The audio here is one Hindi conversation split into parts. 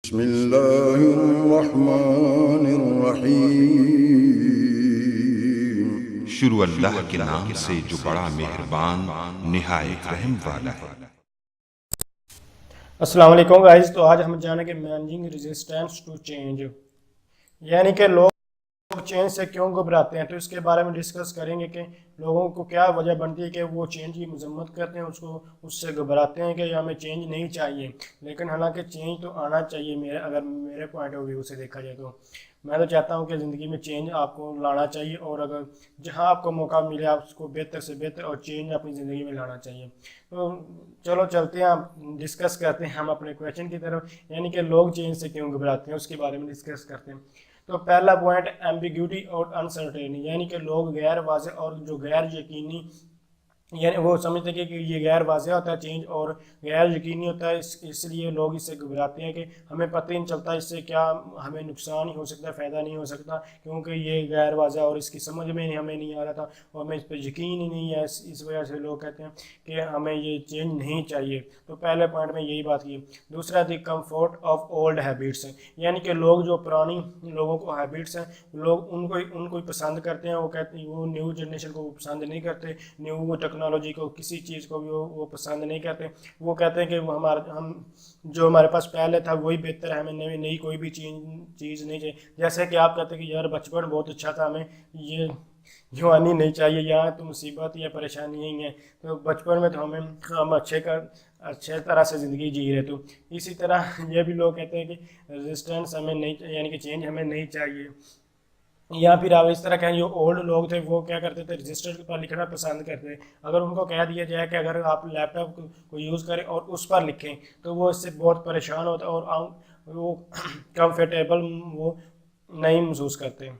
बिस्मिल्लाहिर्रहमानिर्रहीम। शुरू अल्लाह के नाम से जो बड़ा मेहरबान निहायत रहम वाला है। अस्सलाम वालेकुम गाइस। तो आज हम जानेंगे मैनेजिंग रेजिस्टेंस टू चेंज, यानी कि लोग चेंज से क्यों घबराते हैं। तो इसके बारे में डिस्कस करेंगे कि लोगों को क्या वजह बनती है कि वो चेंज की मजम्मत करते हैं, उससे घबराते हैं कि हमें चेंज नहीं चाहिए। लेकिन हालांकि चेंज तो आना चाहिए। अगर मेरे पॉइंट ऑफ व्यू से देखा जाए तो मैं तो चाहता हूँ कि ज़िंदगी में चेंज आपको लाना चाहिए, और अगर जहाँ आपको मौका मिले आप उसको बेहतर से बेहतर और चेंज अपनी ज़िंदगी में लाना चाहिए। तो चलो चलते हैं, हम डिस्कस करते हैं हम अपने क्वेश्चन की तरफ, यानी कि लोग चेंज से क्यों घबराते हैं उसके बारे में डिस्कस करते हैं। तो पहला पॉइंट एम्बिग्यूटी और अनसर्टेनिटी, यानी कि लोग गैर वाज़ेह और जो गैर यकीनी, यानी वो समझते हैं कि ये गैर वाज़ेह होता है चेंज और गैर यकीनी होता है, इसलिए लोग इससे घबराते हैं कि हमें पता ही नहीं चलता इससे क्या हमें नुकसान ही हो सकता है, फ़ायदा नहीं हो सकता, क्योंकि ये गैर वाज़ेह और इसकी समझ में हमें नहीं आ रहा था और हमें इस पर यकीन ही नहीं है। इस वजह से लोग कहते हैं कि हमें ये चेंज नहीं चाहिए। तो पहले पॉइंट में यही बात की। दूसरा दी कम्फर्ट ऑफ ओल्ड हैबिट्स, यानी कि लोग जो पुरानी लोगों को हैबिट्स हैं लोग उनको उनको ही पसंद करते हैं। वो कहते हैं वो न्यू जनरेशन को पसंद नहीं करते, न्यू टेक्नोलॉजी को, किसी चीज़ को भी वो पसंद नहीं करते। वो कहते हैं कि वो हम जो हमारे पास पहले था वही बेहतर है, हमें नई नई कोई भी चीज़ नहीं चाहिए। जैसे कि आप कहते हैं कि यार बचपन बहुत अच्छा था, हमें ये जवानी नहीं चाहिए, यहाँ तो मुसीबत या परेशानी ही है। तो बचपन में तो हम अच्छे तरह से ज़िंदगी जी रहे। तो इसी तरह ये भी लोग कहते हैं कि रेजिस्टेंस हमें नहीं, यानी कि चेंज हमें नहीं चाहिए। या फिर आप इस तरह कहें, जो ओल्ड लोग थे वो क्या करते थे, रजिस्टर पर लिखना पसंद करते थे। अगर उनको कह दिया जाए कि अगर आप लैपटॉप को यूज़ करें और उस पर लिखें तो वो इससे बहुत परेशान होता है और वो कंफर्टेबल वो नहीं महसूस करते।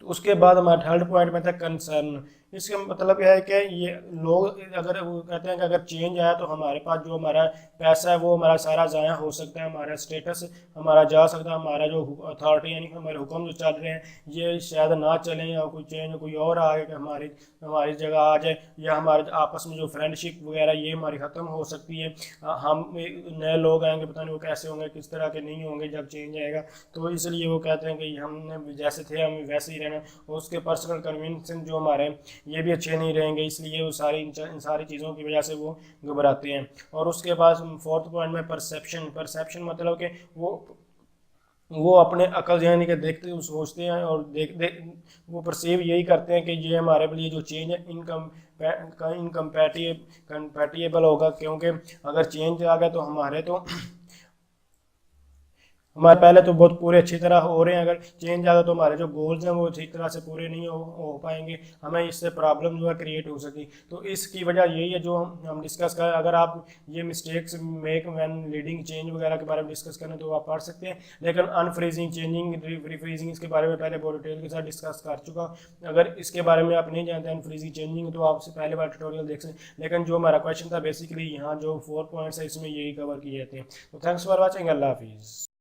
तो उसके बाद हमारा थर्ड पॉइंट में था कंसर्न। इसका मतलब यह है कि ये लोग अगर वो कहते हैं कि अगर चेंज आया तो हमारे पास जो हमारा पैसा है वो हमारा सारा ज़ाया हो सकता है, हमारा स्टेटस हमारा जा सकता है, हमारा जो अथॉरिटी यानी कि हमारे हुक्म जो चल रहे हैं ये शायद ना चलें, या कोई चेंज कोई और आ कि हमारी हमारी जगह आ जाए, या हमारे आपस में जो फ्रेंडशिप वगैरह ये हमारी ख़त्म हो सकती है। हम नए लोग आएंगे, पता नहीं वो कैसे होंगे, किस तरह के नहीं होंगे जब चेंज आएगा। तो इसलिए वो कहते हैं कि हमने जैसे थे हमें वैसे ही रहना, और उसके पर्सनल कन्विंसन जो हमारे ये भी अच्छे नहीं रहेंगे, इसलिए वो इन सारी चीज़ों की वजह से वो घबराते हैं। और उसके बाद फोर्थ पॉइंट में परसेप्शन। परसेप्शन मतलब कि वो अपने अकल यानी कि देखते सोचते हैं और देख वो परसीव यही करते हैं कि ये हमारे लिए जो चेंज है इनकम्पैटिबल होगा, क्योंकि अगर चेंज आ गया तो हमारे पहले तो बहुत पूरे अच्छी तरह हो रहे हैं, अगर चेंज आ गया तो हमारे जो गोल्स हैं वो ठीक तरह से पूरे नहीं हो पाएंगे, हमें इससे प्रॉब्लम जो है क्रिएट हो सकी। तो इसकी वजह यही है जो हम डिस्कस करें। अगर आप ये mistakes make when leading change वगैरह के बारे में डिस्कस करें तो आप पढ़ सकते हैं, लेकिन अनफ्रीजिंग, चेंजिंग, रिफ्रीजिंग इसके बारे में पहले बहुत डिटेल के साथ डिस्कस कर चुका। अगर इसके बारे में आप नहीं जानते अनफ्रीजिंग, चेंजिंग, तो आपसे पहले बार ट्यूटोरियल देख सकते। लेकिन जो हमारा क्वेश्चन था बेसिकली यहाँ जो 4 पॉइंट्स है इसमें यही कवर किए जाते हैं। तो थैंक्स फॉर वॉचिंग। अल्लाह हाफिज़।